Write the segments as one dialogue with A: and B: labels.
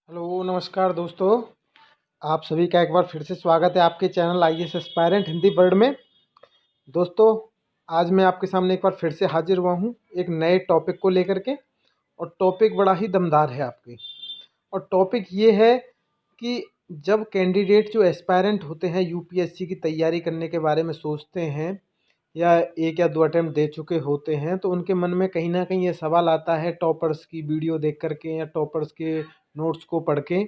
A: Hello नमस्कार दोस्तों। आप सभी का एक बार फिर से स्वागत है आपके channel IAS aspirant Hindi word में। दोस्तों, आज मैं आपके सामने एक बार फिर से हाजिर हुआ हूँ एक नए टॉपिक को लेकर के। और टॉपिक बड़ा ही दमदार है आपके। और टॉपिक ये है कि जब कैंडिडेट जो एस्पायरेंट होते हैं यूपीएससी की तैयारी करने के बारे में सोचते हैं या एक या दो अटेम्प्ट दे चुके होते हैं, तो उनके मन में कहीं ना कहीं ये सवाल आता है टॉपर्स की वीडियो देख करके या टॉपर्स के नोट्स को पढ़ के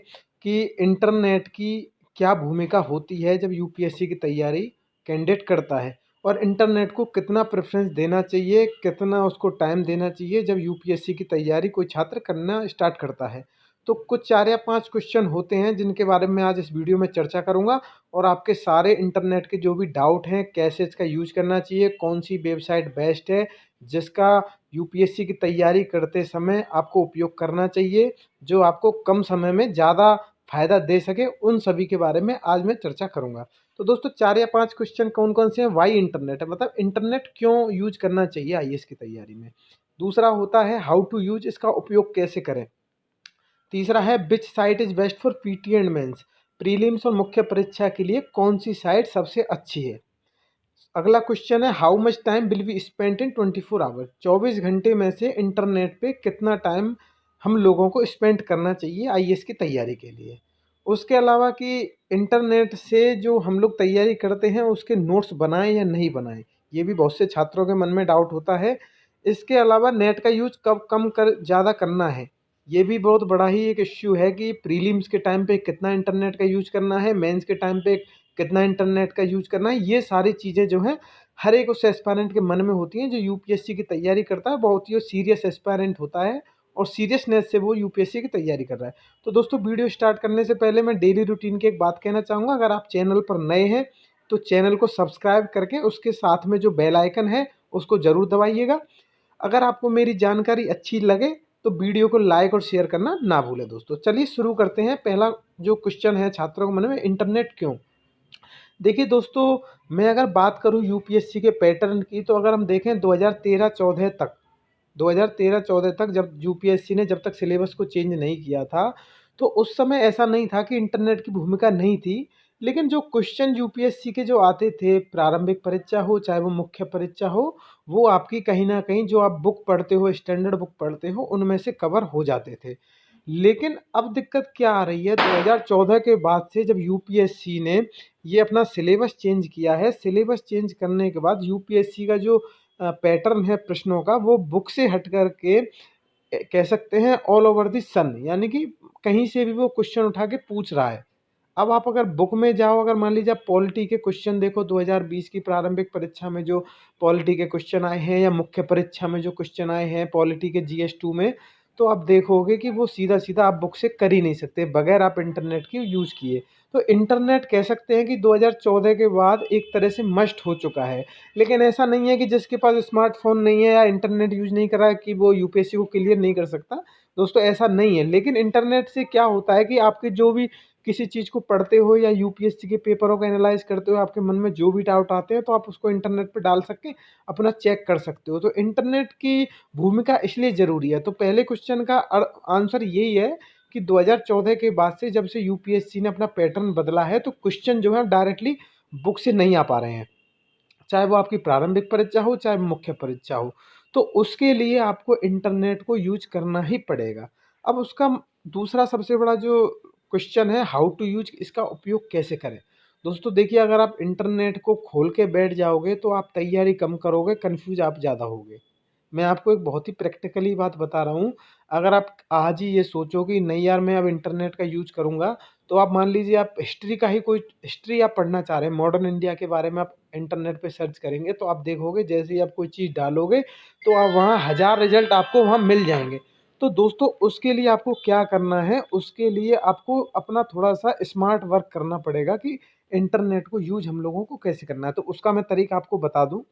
A: कि इंटरनेट की क्या भूमिका होती है जब यूपीएससी की तैयारी कैंडिडेट करता है, और इंटरनेट को कितना प्रेफरेंस देना चाहिए, कितना उसको टाइम देना चाहिए जब यूपीएससी की तैयारी कोई छात्र करना स्टार्ट करता है। तो कुछ 4 या 5 क्वेश्चन होते हैं जिनके बारे में आज इस वीडियो में चर्चा करूंगा। और आपके सारे इंटरनेट के जो भी डाउट हैं, कैसे इसका यूज करना चाहिए, कौन सी वेबसाइट बेस्ट है जिसका यूपीएससी की तैयारी करते समय आपको उपयोग करना चाहिए, जो आपको कम समय में ज़्यादा फायदा दे सके, उन सभी के बारे में आज मैं चर्चा करूंगा। तो दोस्तों, 4 या 5 क्वेश्चन कौन कौन से हैं। वाई इंटरनेट है, मतलब इंटरनेट क्यों यूज करना चाहिए आईएएस की तैयारी में। दूसरा होता है हाउ टू यूज, इसका उपयोग कैसे करें। तीसरा है which site is best for PT and mains, prelims और मुख्य परीक्षा के लिए कौन सी साइट सबसे अच्छी है। अगला क्वेश्चन है how much time will be spent in 24 hour, 24 घंटे में से इंटरनेट पे कितना टाइम हम लोगों को स्पेंड करना चाहिए आईएएस की तैयारी के लिए। उसके अलावा कि इंटरनेट से जो हम लोग तैयारी करते हैं उसके नोट्स बनाएं या नहीं बनाएं, ये भी बहुत से छात्रों के मन में डाउट होता है। इसके अलावा नेट का यूज कब कम कर ज़्यादा करना है, ये भी बहुत बड़ा ही एक इश्यू है कि प्रीलिम्स के टाइम पे कितना इंटरनेट का यूज करना है, मेंस के टाइम पे कितना इंटरनेट का यूज करना है। ये सारी चीज़ें जो हैं हर एक उस एस्पायरेंट के मन में होती हैं जो यूपीएससी की तैयारी करता है। बहुत ही सीरियस एस्पायरेंट होता है और सीरियसनेस से वो यूपीएससी की तैयारी कर रहा है। तो दोस्तों, वीडियो स्टार्ट करने से पहले मैं डेली रूटीन की एक बात कहना चाहूँगा। अगर आप चैनल पर नए हैं तो चैनल को सब्सक्राइब करके उसके साथ में जो बेल आइकन है उसको ज़रूर दबाइएगा। अगर आपको मेरी जानकारी अच्छी लगे तो वीडियो को लाइक और शेयर करना ना भूलें। दोस्तों, चलिए शुरू करते हैं। पहला जो क्वेश्चन है छात्रों के मन में, इंटरनेट क्यों। देखिए दोस्तों, मैं अगर बात करूं यूपीएससी के पैटर्न की, तो अगर हम देखें 2013-14 तक, 2013-14 तक जब यूपीएससी ने जब तक सिलेबस को चेंज नहीं किया था, तो उस समय ऐसा नहीं था कि इंटरनेट की भूमिका नहीं थी। लेकिन जो क्वेश्चन यूपीएससी के जो आते थे, प्रारंभिक परीक्षा हो चाहे वो मुख्य परीक्षा हो, वो आपकी कहीं ना कहीं जो आप बुक पढ़ते हो, स्टैंडर्ड बुक पढ़ते हो, उनमें से कवर हो जाते थे। लेकिन अब दिक्कत क्या आ रही है, 2014 के बाद से जब यूपीएससी ने ये अपना सिलेबस चेंज किया है, सिलेबस चेंज करने के बाद यूपीएससी का जो पैटर्न है प्रश्नों का, वो बुक से हट कर के कह सकते हैं ऑल ओवर द सन, यानी कि कहीं से भी वो क्वेश्चन उठा के पूछ रहा है। अब आप अगर बुक में जाओ, अगर मान लीजिए आप पॉलिटी के क्वेश्चन देखो, 2020 की प्रारंभिक परीक्षा में जो पॉलिटी के क्वेश्चन आए हैं या मुख्य परीक्षा में जो क्वेश्चन आए हैं पॉलिटी के जीएस 2 में, तो आप देखोगे कि वो सीधा सीधा आप बुक से कर ही नहीं सकते बगैर आप इंटरनेट की यूज़ किए। तो इंटरनेट कह सकते हैं कि 2014 के बाद एक तरह से मस्ट हो चुका है। लेकिन ऐसा नहीं है कि जिसके पास स्मार्टफोन नहीं है या इंटरनेट यूज़ नहीं कर रहा है कि वो यूपीएससी को क्लियर नहीं कर सकता। दोस्तों, ऐसा नहीं है। लेकिन इंटरनेट से क्या होता है कि आपके जो भी किसी चीज़ को पढ़ते हो या यूपीएससी के पेपरों को एनालाइज करते हो, आपके मन में जो भी डाउट आते हैं तो आप उसको इंटरनेट पे डाल सकते अपना चेक कर सकते हो। तो इंटरनेट की भूमिका इसलिए ज़रूरी है। तो पहले क्वेश्चन का आंसर यही है कि 2014 के बाद से जब से यूपीएससी ने अपना पैटर्न बदला है, तो क्वेश्चन जो है डायरेक्टली बुक से नहीं आ पा रहे हैं, चाहे वो आपकी प्रारंभिक परीक्षा हो चाहे मुख्य परीक्षा हो। तो उसके लिए आपको इंटरनेट को यूज करना ही पड़ेगा। अब उसका दूसरा सबसे बड़ा जो क्वेश्चन है हाउ टू यूज, इसका उपयोग कैसे करें। दोस्तों देखिए, अगर आप इंटरनेट को खोल के बैठ जाओगे तो आप तैयारी कम करोगे, कन्फ्यूज आप ज़्यादा होगे। मैं आपको एक बहुत ही प्रैक्टिकली बात बता रहा हूँ। अगर आप आज ही ये सोचो कि नहीं यार मैं अब इंटरनेट का यूज करूँगा, तो आप मान लीजिए आप हिस्ट्री का ही कोई हिस्ट्री आप पढ़ना चाह रहे हैं, मॉडर्न इंडिया के बारे में आप इंटरनेट पे सर्च करेंगे, तो आप देखोगे जैसे ही आप कोई चीज़ डालोगे तो आप वहाँ हज़ार रिजल्ट आपको वहाँ मिल जाएँगे। तो दोस्तों, उसके लिए आपको क्या करना है, उसके लिए आपको अपना थोड़ा-सा स्मार्ट वर्क करना पड़ेगा कि इंटरनेट को यूज़ हम लोगों को कैसे करना है। तो उसका मैं तरीका आपको बता दूँ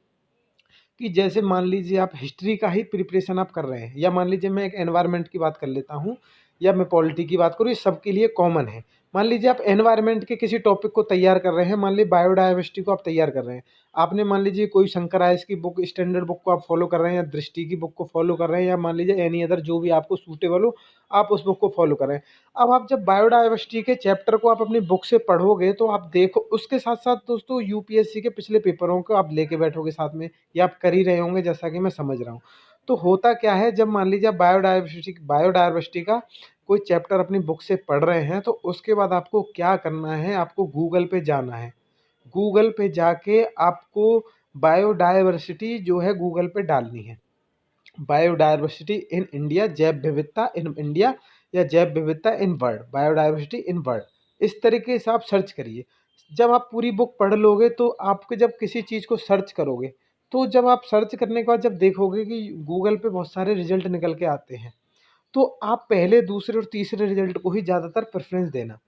A: कि जैसे मान लीजिए आप हिस्ट्री का ही प्रिपरेशन आप कर रहे हैं, या मान लीजिए मैं एक एनवायरनमेंट की बात कर लेता हूँ या मैं पॉलिटी की बात करूँ, ये सबके लिए कॉमन है। मान लीजिए आप एनवायरनमेंट के किसी टॉपिक को तैयार कर रहे हैं, मान लीजिए बायोडायवर्सिटी को आप तैयार कर रहे हैं, आपने मान लीजिए कोई शंकर आयस की बुक, स्टैंडर्ड बुक को आप फॉलो कर रहे हैं, या दृष्टि की बुक को फॉलो कर रहे हैं, या मान लीजिए एनी अदर जो भी आपको सूटेबल हो आप उस बुक को फॉलो कर रहे हैं। अब आप जब बायोडायवर्सिटी के चैप्टर को आप अपनी बुक से पढ़ोगे तो आप देखो उसके साथ साथ दोस्तों यूपीएससी के पिछले पेपरों को आप लेके बैठोगे साथ में, या आप कर ही रहे होंगे जैसा कि मैं समझ रहा हूँ। तो होता क्या है, जब मान लीजिए आप बायोडायवर्सिटी का कोई चैप्टर अपनी बुक से पढ़ रहे हैं तो उसके बाद आपको क्या करना है, आपको गूगल पे जाना है। गूगल पे जाके आपको बायोडायवर्सिटी जो है गूगल पे डालनी है, बायोडायवर्सिटी इन इंडिया, जैव विविधता इन इंडिया, या जैव विविधता in world, biodiversity in world, इस तरीके से आप सर्च करिए। जब आप पूरी बुक पढ़ लोगे तो आपके जब किसी चीज़ को सर्च करोगे तो जब आप सर्च करने के बाद जब देखोगे कि गूगल पे बहुत सारे रिजल्ट निकल के आते हैं, तो आप पहले, दूसरे और तीसरे रिजल्ट को ही ज़्यादातर प्रेफ़रेंस देना।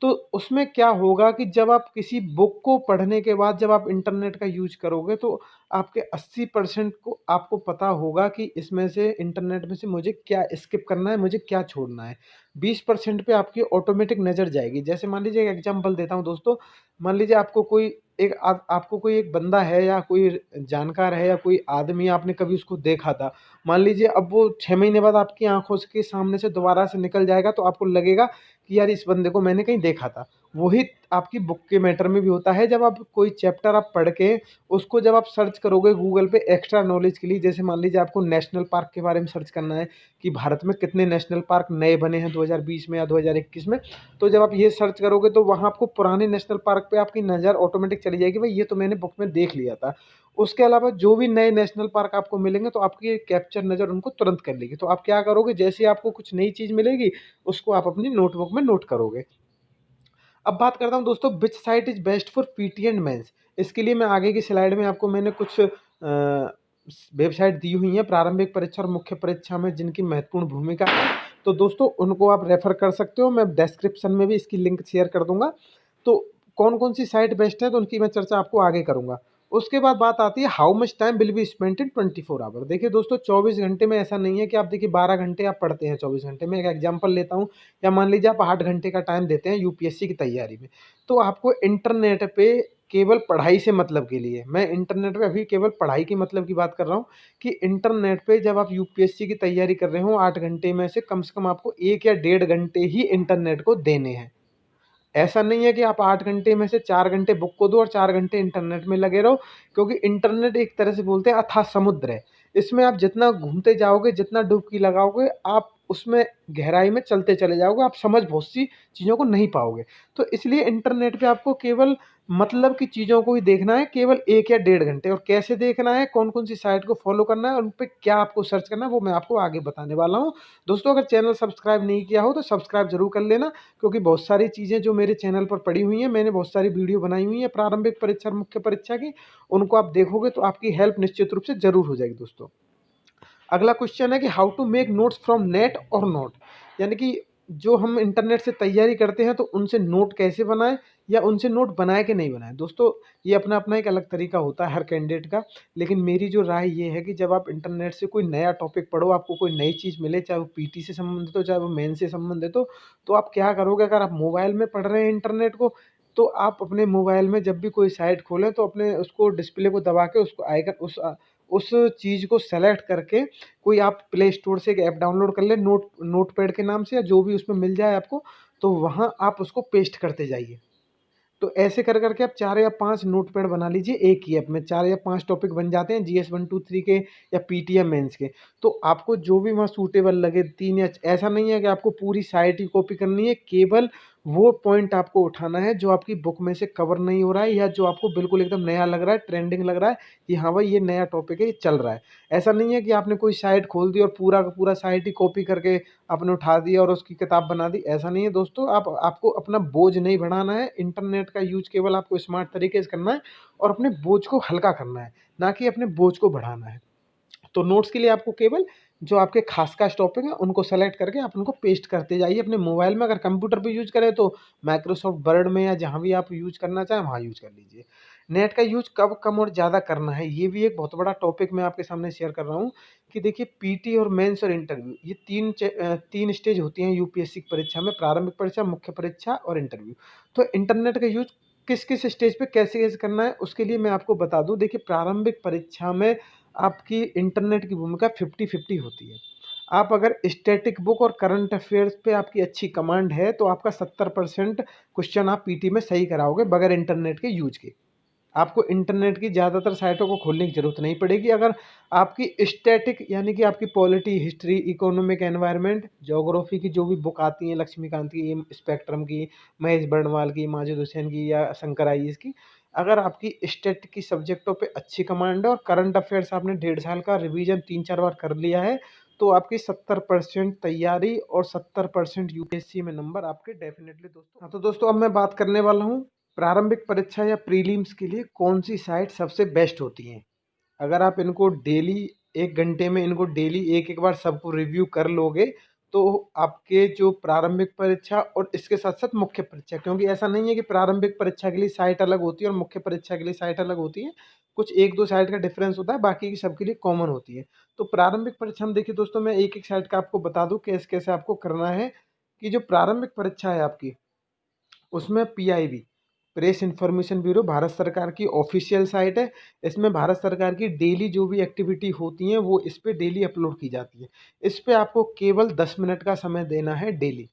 A: तो उसमें क्या होगा कि जब आप किसी बुक को पढ़ने के बाद जब आप इंटरनेट का यूज़ करोगे तो आपके 80% को आपको पता होगा कि इसमें से इंटरनेट में से मुझे क्या स्किप करना है, मुझे क्या छोड़ना है। 20% पे आपकी ऑटोमेटिक नज़र जाएगी। जैसे मान लीजिए एक एग्जांपल देता हूँ दोस्तों, मान लीजिए आपको कोई आपको कोई एक बंदा है या कोई जानकार है या कोई आदमी आपने कभी उसको देखा था। मान लीजिए अब वो 6 महीने बाद आपकी आँखों के सामने से दोबारा से निकल जाएगा तो आपको लगेगा कि यार इस बंदे को मैंने कहीं देखा था। वही आपकी बुक के मैटर में भी होता है, जब आप कोई चैप्टर आप पढ़ के उसको जब आप सर्च करोगे गूगल पे एक्स्ट्रा नॉलेज के लिए, जैसे मान लीजिए आपको नेशनल पार्क के बारे में सर्च करना है कि भारत में कितने नेशनल पार्क नए बने हैं 2020 में या 2021 में, तो जब आप ये सर्च करोगे तो वहाँ आपको पुराने नेशनल पार्क पे आपकी नज़र ऑटोमेटिक चली जाएगी, भाई ये तो मैंने बुक में देख लिया था। उसके अलावा जो भी नए नेशनल पार्क आपको मिलेंगे तो आपकी कैप्चर नज़र उनको तुरंत कर लेगी। तो आप क्या करोगे, जैसे ही आपको कुछ नई चीज़ मिलेगी उसको आप अपनी नोटबुक में नोट करोगे। अब बात करता हूँ दोस्तों, which site is best for PT and mains. इसके लिए मैं आगे की स्लाइड में आपको मैंने कुछ वेबसाइट दी हुई हैं प्रारंभिक परीक्षा और मुख्य परीक्षा में जिनकी महत्वपूर्ण भूमिका है, तो दोस्तों उनको आप रेफ़र कर सकते हो। मैं डिस्क्रिप्शन में भी इसकी लिंक शेयर कर दूँगा। तो कौन-कौन सी साइट बेस्ट है तो उनकी मैं चर्चा आपको आगे करूँगा। उसके बाद बात आती है how much time will be spent in 24 hour. देखिए दोस्तों 24 घंटे में ऐसा नहीं है कि आप देखिए 12 घंटे आप पढ़ते हैं 24 घंटे में। एक एग्जांपल लेता हूँ, या मान लीजिए आप 8 घंटे का टाइम देते हैं यूपीएससी की तैयारी में, तो आपको इंटरनेट पे केवल पढ़ाई से मतलब के लिए, मैं इंटरनेट पे अभी केवल पढ़ाई की मतलब की बात कर रहा हूँ कि इंटरनेट पे जब आप यूपीएससी की तैयारी कर रहे हो 8 घंटे में से कम आपको 1 या डेढ़ घंटे ही इंटरनेट को देने हैं। ऐसा नहीं है कि आप 8 घंटे में से 4 घंटे बुक को दो और 4 घंटे इंटरनेट में लगे रहो, क्योंकि इंटरनेट एक तरह से बोलते हैं अथाह समुद्र है। इसमें आप जितना घूमते जाओगे, जितना डुबकी लगाओगे, आप उसमें गहराई में चलते चले जाओगे, आप समझ बहुत सी चीज़ों को नहीं पाओगे। तो इसलिए इंटरनेट पे आपको केवल मतलब की चीज़ों को ही देखना है, केवल 1 या डेढ़ घंटे, और कैसे देखना है, कौन-कौन सी साइट को फ़ॉलो करना है और उन पे क्या आपको सर्च करना है, वो मैं आपको आगे बताने वाला हूँ। दोस्तों अगर चैनल सब्सक्राइब नहीं किया हो तो सब्सक्राइब ज़रूर कर लेना, क्योंकि बहुत सारी चीज़ें जो मेरे चैनल पर पड़ी हुई हैं, मैंने बहुत सारी वीडियो बनाई हुई हैं प्रारंभिक परीक्षा और मुख्य परीक्षा की, उनको आप देखोगे तो आपकी हेल्प निश्चित रूप से ज़रूर हो जाएगी दोस्तों। अगला क्वेश्चन है कि how to make notes from net और नोट, यानी कि जो हम इंटरनेट से तैयारी करते हैं तो उनसे नोट कैसे बनाएं या उनसे नोट बनाए कि नहीं बनाएं। दोस्तों ये अपना अपना एक अलग तरीका होता है हर कैंडिडेट का, लेकिन मेरी जो राय ये है कि जब आप इंटरनेट से कोई नया टॉपिक पढ़ो, आपको कोई नई चीज़ मिले, चाहे वो पीटी से संबंधित हो, चाहे वो मेन से संबंधित हो, तो आप क्या करोगे, अगर आप मोबाइल में पढ़ रहे हैं इंटरनेट को, तो आप अपने मोबाइल में जब भी कोई साइट खोलें तो अपने उसको डिस्प्ले को दबा के उसको आइकन उस चीज़ को सेलेक्ट करके कोई आप प्ले स्टोर से एक ऐप डाउनलोड कर लें, नोटपैड के नाम से, या जो भी उसमें मिल जाए आपको, तो वहाँ आप उसको पेस्ट करते जाइए। तो ऐसे कर करके आप 4 या 5 नोटपैड बना लीजिए एक ही ऐप में, 4 या 5 टॉपिक बन जाते हैं जीएस 1, 2, 3 के या पीटी या मेंस के। तो आपको जो भी वहाँ सूटेबल लगे 3 या ऐसा नहीं है कि आपको पूरी साइट ही कॉपी करनी है, केवल वो पॉइंट आपको उठाना है जो आपकी बुक में से कवर नहीं हो रहा है, या जो आपको बिल्कुल एकदम नया लग रहा है, ट्रेंडिंग लग रहा है कि हाँ भाई ये नया टॉपिक है, ये चल रहा है। ऐसा नहीं है कि आपने कोई साइट खोल दी और पूरा का पूरा साइट ही कॉपी करके आपने उठा दिया और उसकी किताब बना दी, ऐसा नहीं है दोस्तों। आपको अपना बोझ नहीं बढ़ाना है, इंटरनेट का यूज़ केवल आपको स्मार्ट तरीके से करना है और अपने बोझ को हल्का करना है, ना कि अपने बोझ को बढ़ाना है। तो नोट्स के लिए आपको केवल जो आपके खास टॉपिक हैं उनको सेलेक्ट करके आप उनको पेस्ट करते जाइए अपने मोबाइल में। अगर कंप्यूटर पे यूज़ करें तो माइक्रोसॉफ्ट वर्ड में, या जहाँ भी आप यूज़ करना चाहें वहाँ यूज़ कर लीजिए। नेट का यूज कब कम और ज़्यादा करना है, ये भी एक बहुत बड़ा टॉपिक मैं आपके सामने शेयर कर रहा हूँ कि देखिए पीटी और मेंस और इंटरव्यू, ये तीन स्टेज होती हैं यूपीएससी की परीक्षा में, प्रारंभिक परीक्षा, मुख्य परीक्षा और इंटरव्यू। तो इंटरनेट का यूज किस किस स्टेज पे कैसे कैसे करना है उसके लिए मैं आपको बता दूं। देखिए प्रारंभिक परीक्षा में आपकी इंटरनेट की भूमिका 50-50 होती है। आप अगर स्टैटिक बुक और करंट अफेयर्स पे आपकी अच्छी कमांड है तो आपका 70% क्वेश्चन आप पीटी में सही कराओगे बगैर इंटरनेट के यूज के। आपको इंटरनेट की ज़्यादातर साइटों को खोलने की ज़रूरत नहीं पड़ेगी। अगर आपकी स्टैटिक यानी कि आपकी polity, history, economic environment, geography की जो भी बुक आती हैं, लक्ष्मीकांत की, स्पेक्ट्रम की, महेश बर्णवाल की, माजिद हुसैन की या शंकर आईएएस की, अगर आपकी स्टैटिक की सब्जेक्टों पे अच्छी कमांड है और करंट अफेयर्स आपने 1.5 साल का रिवीजन 3-4 बार कर लिया है तो आपकी 70% तैयारी और 70% यूपीएससी में नंबर आपके डेफिनेटली दोस्तों। हाँ तो दोस्तों अब मैं बात करने वाला हूँ प्रारंभिक परीक्षा या प्रीलिम्स के लिए कौन सी साइट सबसे बेस्ट होती हैं। अगर आप इनको डेली 1 घंटे में इनको डेली एक एक बार सबको रिव्यू कर लोगे तो आपके जो प्रारंभिक परीक्षा और इसके साथ साथ मुख्य परीक्षा, क्योंकि ऐसा नहीं है कि प्रारंभिक परीक्षा के लिए साइट अलग होती है और मुख्य परीक्षा के लिए साइट अलग होती है, कुछ 1-2 साइट का डिफरेंस होता है, बाकी की सबके लिए कॉमन होती है। तो प्रारंभिक परीक्षा में देखिए दोस्तों मैं एक एक साइट का आपको बता दूं कैसे कैसे आपको करना है। कि जो प्रारंभिक परीक्षा है आपकी उसमें PIB, press information bureau, Bharat सरकार की ऑफिशियल साइट है। इसमें भारत सरकार की डेली जो भी एक्टिविटी होती हैं वो इस पे डेली अपलोड की जाती है। इस पे आपको केवल 10 मिनट का समय देना है डेली।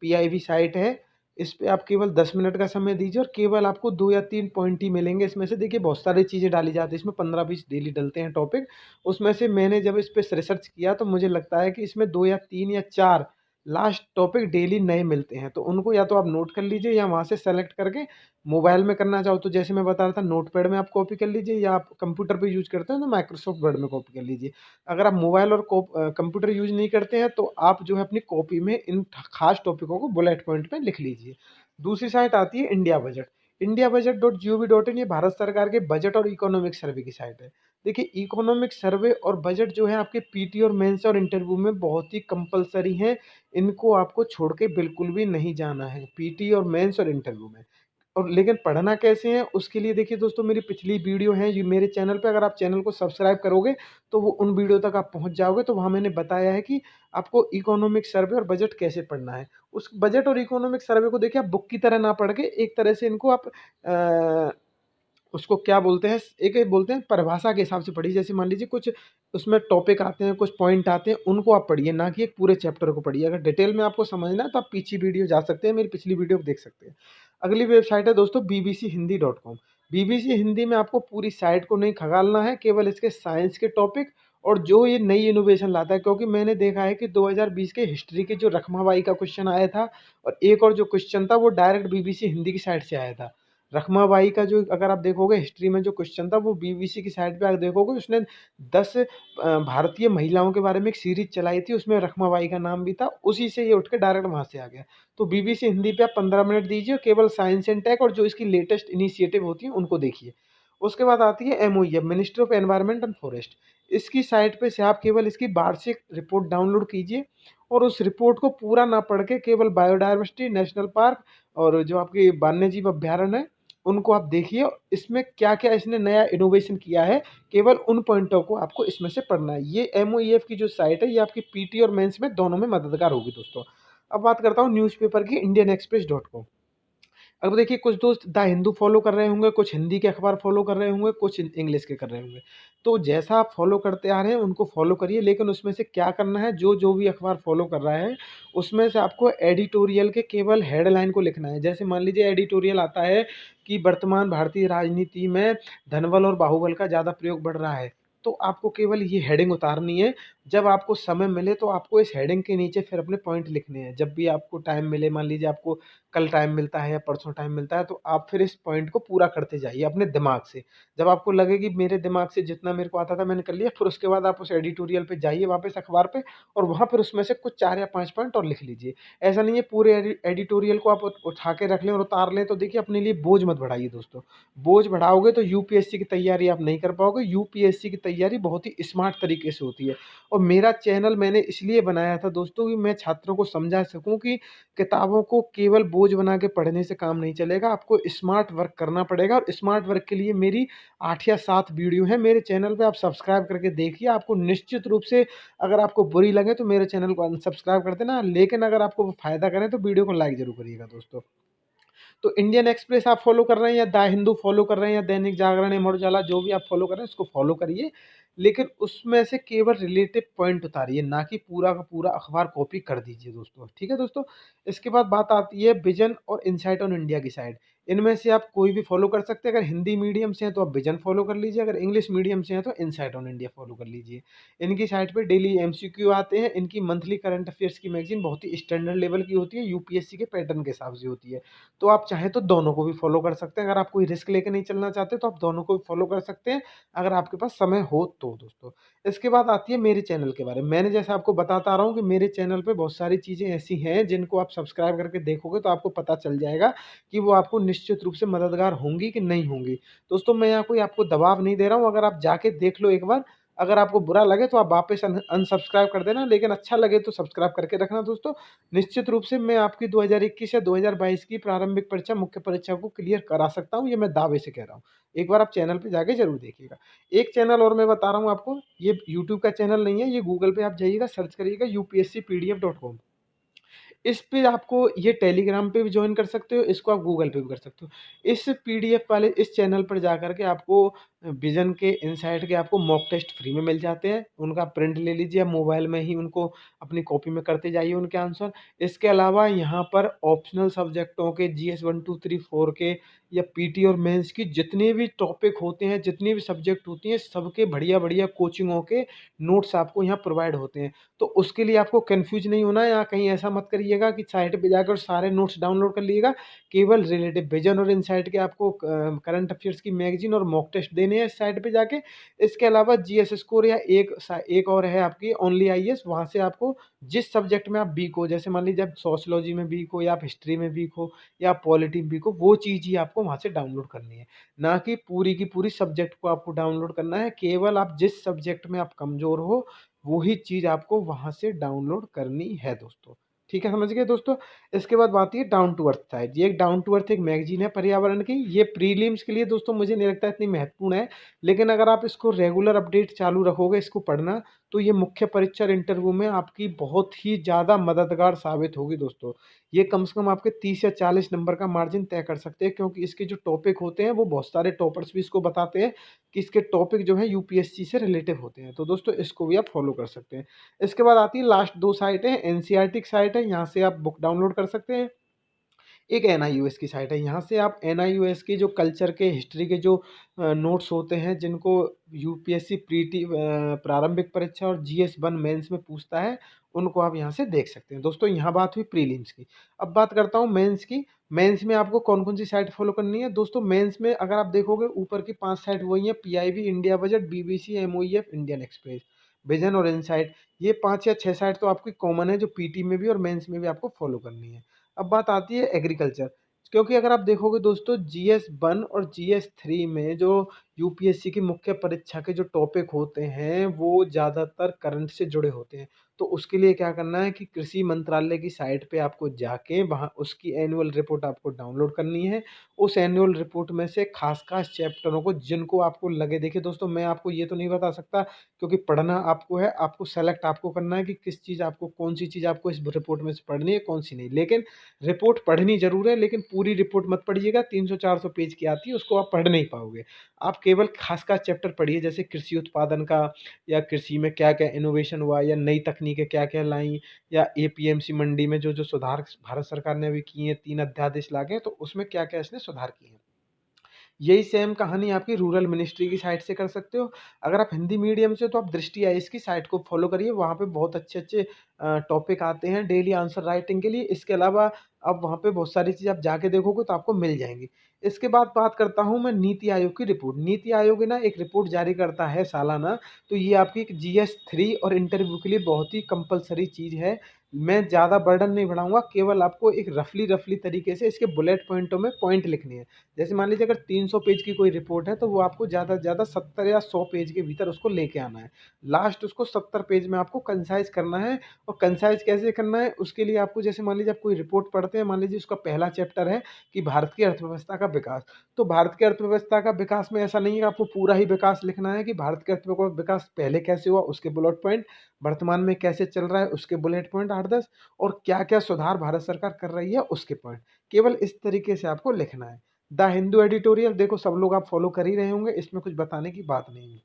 A: पीआईबी साइट है, इस पे आप केवल 10 मिनट का समय दीजिए और केवल आपको 2 या 3 पॉइंट ही मिलेंगे। इसमें से देखिए बहुत सारी चीज़ें डाली जाती हैं, इसमें 15-20 डेली डलते हैं टॉपिक। उसमें से मैंने जब इस पे रिसर्च किया तो मुझे लगता है कि इसमें 2 या 3 या 4 लास्ट टॉपिक डेली नए मिलते हैं, तो उनको या तो आप नोट कर लीजिए या वहाँ से सेलेक्ट करके मोबाइल में करना चाहो तो जैसे मैं बता रहा था नोटपैड में आप कॉपी कर लीजिए, या आप कंप्यूटर पे यूज करते हैं तो माइक्रोसॉफ्ट वर्ड में कॉपी कर लीजिए। अगर आप मोबाइल और कंप्यूटर यूज नहीं करते हैं तो आप जो है अपनी कॉपी में इन खास टॉपिकों को बुलेट पॉइंट में लिख लीजिए। दूसरी साइट आती है India budget. India budget dot G O V dot in, ये भारत सरकार के बजट और इकोनॉमिक सर्वे की साइट है। देखिए इकोनॉमिक सर्वे और बजट जो है आपके पीटी और मेंस और इंटरव्यू में बहुत ही कंपलसरी है। इनको आपको छोड़ के बिल्कुल भी नहीं जाना है पीटी और मेंस और इंटरव्यू में। और लेकिन पढ़ना कैसे है उसके लिए देखिए दोस्तों मेरी पिछली वीडियो है ये मेरे चैनल पे, अगर आप चैनल को सब्सक्राइब करोगे तो वो उन वीडियो तक आप पहुंच जाओगे। तो वहाँ मैंने बताया है कि आपको इकोनॉमिक सर्वे और बजट कैसे पढ़ना है। उस बजट और इकोनॉमिक सर्वे को देखिए आप बुक की तरह ना पढ़ के एक तरह से इनको आप उसको क्या बोलते हैं, एक बोलते हैं परिभाषा के हिसाब से पढ़िए। जैसे मान लीजिए कुछ उसमें टॉपिक आते हैं, कुछ पॉइंट आते हैं, उनको आप पढ़िए, ना कि एक पूरे चैप्टर को पढ़िए। अगर डिटेल में आपको समझना है तो आप पीछे वीडियो जा सकते हैं, मेरी पिछली वीडियो को देख सकते हैं। अगली वेबसाइट है दोस्तों bbchindi.com। बीबीसी हिंदी में आपको पूरी साइट को नहीं खंगालना है, केवल इसके साइंस के टॉपिक और जो ये नई इनोवेशन लाता है। क्योंकि मैंने देखा है कि 2020 के हिस्ट्री के जो रखमाबाई का क्वेश्चन आया था और एक और जो क्वेश्चन था वो डायरेक्ट बीबीसी हिंदी की साइट से आया था। रखमाबाई का जो अगर आप देखोगे हिस्ट्री में जो क्वेश्चन था वो बीबीसी की साइट पे आप देखोगे उसने 10 भारतीय महिलाओं के बारे में एक सीरीज चलाई थी, उसमें रखमाबाई का नाम भी था, उसी से ये उठ के डायरेक्ट वहाँ से आ गया। तो बीबीसी हिंदी पे आप 15 मिनट दीजिए, केवल साइंस एंड टेक और जो इसकी लेटेस्ट इनिशिएटिव होती है उनको देखिए। उसके बाद आती है MoEF, ministry of environment and forest. इसकी साइट पे से आप केवल इसकी वार्षिक रिपोर्ट डाउनलोड कीजिए और उस रिपोर्ट को पूरा ना पढ़ के केवल बायोडायवर्सिटी, नेशनल पार्क और जो आपकी वन्यजीव अभ्यारण्य है उनको आप देखिए, इसमें क्या क्या इसने नया इनोवेशन किया है, केवल उन पॉइंटों को आपको इसमें से पढ़ना है। ये एमओईएफ की जो साइट है ये आपकी पीटी और मेंस में दोनों में मददगार होगी दोस्तों। अब बात करता हूँ न्यूज़पेपर की, indianexpress.com। अब देखिए कुछ दोस्त द हिंदू फॉलो कर रहे होंगे, कुछ हिंदी के अखबार फॉलो कर रहे होंगे, कुछ इंग्लिश के कर रहे होंगे। तो जैसा आप फॉलो करते आ रहे हैं उनको फॉलो करिए, लेकिन उसमें से क्या करना है, जो जो भी अखबार फॉलो कर रहा है उसमें से आपको एडिटोरियल के केवल हेडलाइन को लिखना है। जैसे मान लीजिए एडिटोरियल आता है कि वर्तमान भारतीय राजनीति में धनबल और बाहुबल का ज़्यादा प्रयोग बढ़ रहा है, तो आपको केवल ये हेडिंग उतारनी है। जब आपको समय मिले तो आपको इस हेडिंग के नीचे फिर अपने पॉइंट लिखने हैं। जब भी आपको टाइम मिले, मान लीजिए आपको कल टाइम मिलता है या परसों टाइम मिलता है, तो आप फिर इस पॉइंट को पूरा करते जाइए अपने दिमाग से। जब आपको लगे कि मेरे दिमाग से जितना मेरे को आता था मैंने कर लिया, फिर उसके बाद आप उस एडिटोरियल पे जाइए वापस अखबार पे और वहाँ पर उसमें से कुछ 4 या 5 पॉइंट और लिख लीजिए। ऐसा नहीं है पूरे एडिटोरियल को आप उठा के रख लें और उतार लें, तो देखिए अपने लिए बोझ मत बढ़ाइए दोस्तों। बोझ बढ़ाओगे तो यूपीएससी की तैयारी आप नहीं कर पाओगे। यूपीएससी की तैयारी बहुत ही स्मार्ट तरीके से होती है और मेरा चैनल मैंने इसलिए बनाया था दोस्तों कि मैं छात्रों को समझा सकूं कि किताबों को केवल बोझ बना के पढ़ने से काम नहीं चलेगा, आपको स्मार्ट वर्क करना पड़ेगा। और स्मार्ट वर्क के लिए मेरी 8 या 7 वीडियो हैं मेरे चैनल पे, आप सब्सक्राइब करके देखिए। आपको निश्चित रूप से अगर आपको बुरी लगे तो मेरे चैनल को अनसब्सक्राइब कर देना, लेकिन अगर आपको वो फ़ायदा करें तो वीडियो को लाइक ज़रूर करिएगा दोस्तों। तो इंडियन एक्सप्रेस आप फॉलो कर रहे हैं या द हिंदू फॉलो कर रहे हैं या दैनिक जागरण, अमर उजाला, जो भी आप फॉलो कर रहे हैं उसको फॉलो करिए, लेकिन उसमें से केवल रिलेटिव पॉइंट उतारिए, ना कि पूरा का पूरा अखबार कॉपी कर दीजिए दोस्तों। ठीक है दोस्तों। इसके बाद बात आती है विजन और इनसाइट ऑन इंडिया की साइड। इनमें से आप कोई भी फॉलो कर सकते हैं। अगर हिंदी मीडियम से हैं तो आप विजन फॉलो कर लीजिए, अगर इंग्लिश मीडियम से हैं तो इनसाइट ऑन इंडिया फॉलो कर लीजिए। इनकी साइट पे डेली एमसीक्यू आते हैं। इनकी मंथली करंट अफेयर्स की मैगजीन बहुत ही स्टैंडर्ड लेवल की होती है, यूपीएससी के पैटर्न के हिसाब से होती है। तो आप चाहें तो दोनों को भी फॉलो कर सकते हैं। अगर आप कोई रिस्क लेके नहीं चलना चाहते तो आप दोनों को भी फॉलो कर सकते हैं, अगर आपके पास समय हो तो दोस्तों। इसके बाद आती है मेरे चैनल के बारे में। मैंने जैसे आपको बताता आ रहा हूँ कि मेरे चैनल पे बहुत सारी चीज़ें ऐसी हैं जिनको आप सब्सक्राइब करके देखोगे तो आपको पता चल जाएगा कि वो आपको निश्चित रूप से मददगार होंगी कि नहीं होंगी। दोस्तों मैं यहाँ कोई आपको दबाव नहीं दे रहा हूँ, अगर आप जाके देख लो एक बार, अगर आपको बुरा लगे तो आप वापस अनसब्सक्राइब कर देना, लेकिन अच्छा लगे तो सब्सक्राइब करके रखना दोस्तों। निश्चित रूप से मैं आपकी 2021 या 2022 की प्रारंभिक परीक्षा, मुख्य परीक्षा को क्लियर करा सकता हूँ, ये मैं दावे से कह रहा हूँ। एक बार आप चैनल पे जाके जरूर देखिएगा। एक चैनल और मैं बता रहा हूँ आपको, ये यूट्यूब का चैनल नहीं है, ये गूगल पे आप जाइएगा, सर्च करिएगा upscpdf.com। इस पे आपको ये टेलीग्राम पे भी ज्वाइन कर सकते हो, इसको आप गूगल पे भी कर सकते हो। इस पीडीएफ वाले इस चैनल पर जाकर के आपको विजन के, इनसाइट के आपको मॉक टेस्ट फ्री में मिल जाते हैं। उनका प्रिंट ले लीजिए, आप मोबाइल में ही उनको अपनी कॉपी में करते जाइए उनके आंसर। इसके अलावा यहाँ पर ऑप्शनल सब्जेक्टों के जीएस 1 2 3 4 के या पीटी और मेंस की जितने भी टॉपिक होते हैं, जितनी भी सब्जेक्ट होती हैं, सबके बढ़िया बढ़िया कोचिंगों के नोट्स आपको यहाँ प्रोवाइड होते हैं। तो उसके लिए आपको कन्फ्यूज नहीं होना है, या कहीं ऐसा मत करिएगा कि साइट पे जाकर सारे नोट्स डाउनलोड कर लीजिएगा। केवल रिलेटिव विजन और इनसाइट के आपको करंट अफेयर्स की मैगजीन और मॉक टेस्ट देने हैं इस साइट पे जाके। इसके अलावा जीएस स्कोर या एक और है आपकी ओनली आईएएस, वहाँ से आपको जिस सब्जेक्ट में आप वीक हो, जैसे मान लीजिए आप सोशियोलॉजी में वीक हो या आप हिस्ट्री में वीक हो या आप पॉलिटी में वीक हो, वो चीज़ ही आपको वहाँ से डाउनलोड करनी है, ना कि पूरी की पूरी सब्जेक्ट को आपको डाउनलोड करना है। केवल आप जिस सब्जेक्ट में आप कमज़ोर हो वही चीज़ आपको वहाँ से डाउनलोड करनी है दोस्तों। ठीक है, समझ गए दोस्तों। इसके बाद बात है डाउन टू अर्थ साइड। ये एक डाउन टू अर्थ एक मैगजीन है पर्यावरण की। ये प्रीलिम्स के लिए दोस्तों मुझे नहीं लगता इतनी महत्वपूर्ण है, लेकिन अगर आप इसको रेगुलर अपडेट चालू रखोगे इसको पढ़ना, तो ये मुख्य परीक्षा इंटरव्यू में आपकी बहुत ही ज़्यादा मददगार साबित होगी दोस्तों। ये कम से कम आपके 30 या 40 नंबर का मार्जिन तय कर सकते हैं, क्योंकि इसके जो टॉपिक होते हैं वो बहुत सारे टॉपर्स भी इसको बताते हैं कि इसके टॉपिक जो है यूपीएससी से रिलेटिव होते हैं। तो दोस्तों इसको भी आप फॉलो कर सकते हैं। इसके बाद आती है लास्ट 2 साइट है, एनसीईआरटी की साइट है, यहाँ से आप बुक डाउनलोड कर सकते हैं। एक एनआईयूएस की साइट है, यहाँ से आप एनआईयूएस के जो कल्चर के, हिस्ट्री के जो नोट्स होते हैं, जिनको यूपीएससी प्रीटी प्रारंभिक परीक्षा और जीएस 1 मेंस में पूछता है, उनको आप यहाँ से देख सकते हैं दोस्तों। यहाँ बात हुई प्रीलिम्स की। अब बात करता हूँ मेंस की। मेंस में आपको कौन कौन सी साइट फॉलो करनी है दोस्तों। मेंस में अगर आप देखोगे ऊपर की 5 साइट वही है, PIB, India budget, BBC, MoEF, Indian express, vision और इनसाइट। ये 5 या 6 साइट तो आपकी कॉमन है, जो पीटी में भी और मेंस में भी आपको फॉलो करनी है। अब बात आती है एग्रीकल्चर, क्योंकि अगर आप देखोगे दोस्तों जीएस 1 और जीएस 3 में जो यूपीएससी की मुख्य परीक्षा के जो टॉपिक होते हैं वो ज़्यादातर करंट से जुड़े होते हैं। तो उसके लिए क्या करना है कि कृषि मंत्रालय की साइट पे आपको जाके वहाँ उसकी एनुअल रिपोर्ट आपको डाउनलोड करनी है। उस एनुअल रिपोर्ट में से खास खास चैप्टरों को जिनको आपको लगे, देखिए दोस्तों मैं आपको ये तो नहीं बता सकता, क्योंकि पढ़ना आपको है, आपको सेलेक्ट आपको करना है कि किस चीज़ आपको, कौन सी चीज़ आपको इस रिपोर्ट में से पढ़नी है, कौन सी नहीं। लेकिन रिपोर्ट पढ़नी ज़रूर है, लेकिन पूरी रिपोर्ट मत पढ़िएगा, 300-400 पेज की आती है, उसको आप पढ़ नहीं पाओगे। आप केवल खास खास चैप्टर पढ़िए, जैसे कृषि उत्पादन का, या कृषि में क्या क्या इनोवेशन हुआ, या नई तकनीकें क्या क्या लाई, या एपीएमसी मंडी में जो जो सुधार भारत सरकार ने अभी किए हैं, 3 अध्यादेश लाके, तो उसमें क्या क्या इसने सुधार किए हैं। यही सेम कहानी आपकी रूरल मिनिस्ट्री की साइट से कर सकते हो। अगर आप हिंदी मीडियम से तो आप दृष्टि आईएएस की साइट को फॉलो करिए, वहाँ पे बहुत अच्छे अच्छे टॉपिक आते हैं डेली आंसर राइटिंग के लिए। इसके अलावा अब वहाँ पे बहुत सारी चीज़ आप जाके देखोगे तो आपको मिल जाएंगी। इसके बाद बात करता हूँ मैं नीति आयोग की रिपोर्ट। नीति आयोग ना एक रिपोर्ट जारी करता है सालाना, तो ये आपकी एक GS3 और इंटरव्यू के लिए बहुत ही कंपलसरी चीज़ है। मैं ज़्यादा बर्डन नहीं बढ़ाऊंगा, केवल आपको एक रफली रफली तरीके से इसके बुलेट पॉइंटों में पॉइंट लिखने हैं। जैसे मान लीजिए अगर 300 पेज की कोई रिपोर्ट है तो वो आपको ज़्यादा से ज़्यादा 70 या 100 पेज के भीतर उसको लेके आना है। लास्ट उसको 70 पेज में आपको कंसाइज करना है। और कंसाइज कैसे करना है उसके लिए आपको, जैसे मान लीजिए आप कोई रिपोर्ट पढ़ते हैं, मान लीजिए उसका पहला चैप्टर है कि भारत की अर्थव्यवस्था का विकास। तो भारत की अर्थव्यवस्था का विकास में ऐसा नहीं है कि आपको पूरा ही विकास लिखना है कि भारत की अर्थव्यवस्था का विकास पहले कैसे हुआ उसके बुलेट पॉइंट, वर्तमान में कैसे चल रहा है उसके बुलेट पॉइंट 8-10, और क्या क्या सुधार भारत सरकार कर रही है उसके पॉइंट। केवल इस तरीके से आपको लिखना है। द हिंदू एडिटोरियल देखो सब लोग आप फॉलो कर ही रहे होंगे, इसमें कुछ बताने की बात नहीं है।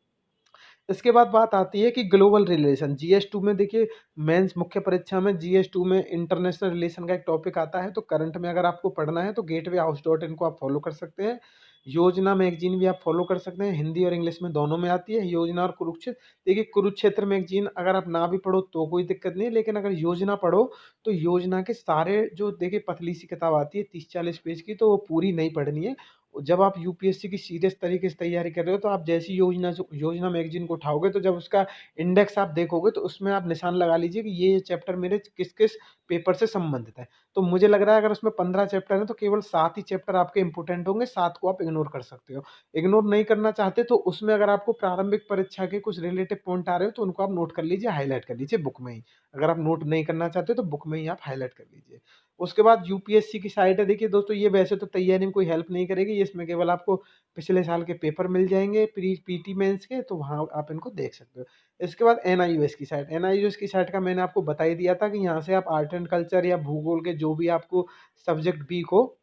A: इसके बाद बात आती है कि ग्लोबल रिलेशन GS2 में देखिए, मेंस मुख्य परीक्षा में GS2 में इंटरनेशनल रिलेशन का एक टॉपिक आता है। तो करंट में अगर आपको पढ़ना है तो gatewayhouse.in को आप फॉलो कर सकते हैं। योजना मैगजीन भी आप फॉलो कर सकते हैं, हिंदी और इंग्लिश में दोनों में आती है। योजना और कुरुक्षेत्र, देखिए कुरुक्षेत्र मैगजीन अगर आप ना भी पढ़ो तो कोई दिक्कत नहीं है, लेकिन अगर योजना पढ़ो तो योजना के सारे जो देखिए पतली सी किताब आती है 30-40 पेज की, तो वो पूरी नहीं पढ़नी है। जब आप यूपीएससी की सीरियस तरीके से तैयारी कर रहे हो तो आप जैसी योजना मैगजीन को उठाओगे तो जब उसका इंडेक्स आप देखोगे तो उसमें आप निशान लगा लीजिए कि ये चैप्टर मेरे किस किस पेपर से संबंधित है। तो मुझे लग रहा है अगर उसमें 15 चैप्टर हैं तो केवल 7 ही चैप्टर आपके इंपॉर्टेंट होंगे, 7 को आप इग्नोर कर सकते हो। इग्नोर नहीं करना चाहते तो उसमें अगर आपको प्रारंभिक परीक्षा के कुछ रिलेटिव पॉइंट आ रहे हो तो उनको आप नोट कर लीजिए, हाईलाइट कर लीजिए बुक में ही। अगर आप नोट नहीं करना चाहते तो बुक में ही आप हाईलाइट कर लीजिए। उसके बाद यूपीएससी की साइट है, देखिए दोस्तों ये वैसे तो तैयारी में कोई हेल्प नहीं करेगी, ये इसमें केवल आपको पिछले साल के पेपर मिल जाएंगे प्री पीटी मेंस के, तो वहाँ आप इनको देख सकते हो। इसके बाद NIOS की साइट, NIOS की साइट का मैंने आपको बता ही दिया था कि यहाँ से आप आर्ट एंड कल्चर या भूगोल के जो भी आपको सब्जेक्ट वीक हो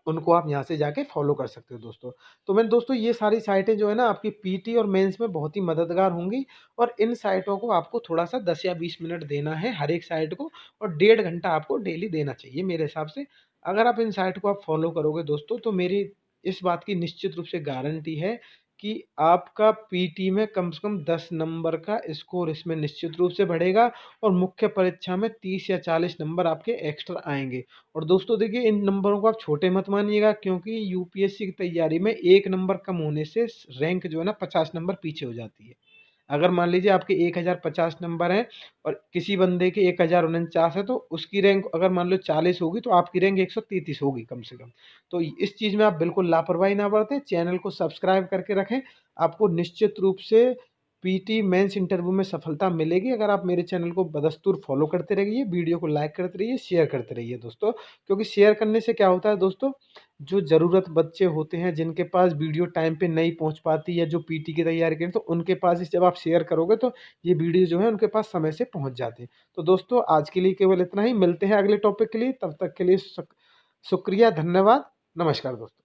A: उनको आप यहाँ से जाके फॉलो कर सकते हो दोस्तों। तो मैं दोस्तों ये सारी साइटें जो है ना आपकी पीटी और मेंस में बहुत ही मददगार होंगी, और इन साइटों को आपको थोड़ा सा 10 या 20 मिनट देना है हर एक साइट को, और 1.5 घंटा आपको डेली देना चाहिए मेरे हिसाब से। अगर आप इन साइट को आप फॉलो करोगे दोस्तों तो मेरी इस बात की निश्चित रूप से गारंटी है कि आपका पीटी में कम से कम 10 नंबर का स्कोर इसमें निश्चित रूप से बढ़ेगा, और मुख्य परीक्षा में 30 या 40 नंबर आपके एक्स्ट्रा आएंगे। और दोस्तों देखिए इन नंबरों को आप छोटे मत मानिएगा, क्योंकि यूपीएससी की तैयारी में 1 नंबर कम होने से रैंक जो है ना 50 नंबर पीछे हो जाती है। अगर मान लीजिए आपके 1050 नंबर हैं और किसी बंदे के 1049 है, तो उसकी रैंक अगर मान लो 40 होगी तो आपकी रैंक 133 होगी कम से कम। तो इस चीज़ में आप बिल्कुल लापरवाही ना बरतें, चैनल को सब्सक्राइब करके रखें। आपको निश्चित रूप से पीटी मेंस इंटरव्यू में सफलता मिलेगी अगर आप मेरे चैनल को बदस्तूर फॉलो करते रहिए, वीडियो को लाइक करते रहिए, शेयर करते रहिए दोस्तों। क्योंकि शेयर करने से क्या होता है दोस्तों, जो ज़रूरत बच्चे होते हैं जिनके पास वीडियो टाइम पे नहीं पहुंच पाती या जो पीटी की तैयारी करें, तो उनके पास जब आप शेयर करोगे तो ये वीडियो जो है उनके पास समय से पहुंच जाते हैं। तो दोस्तों आज के लिए केवल इतना ही, मिलते हैं अगले टॉपिक के लिए, तब तक के लिए शुक्रिया, धन्यवाद, नमस्कार दोस्तों।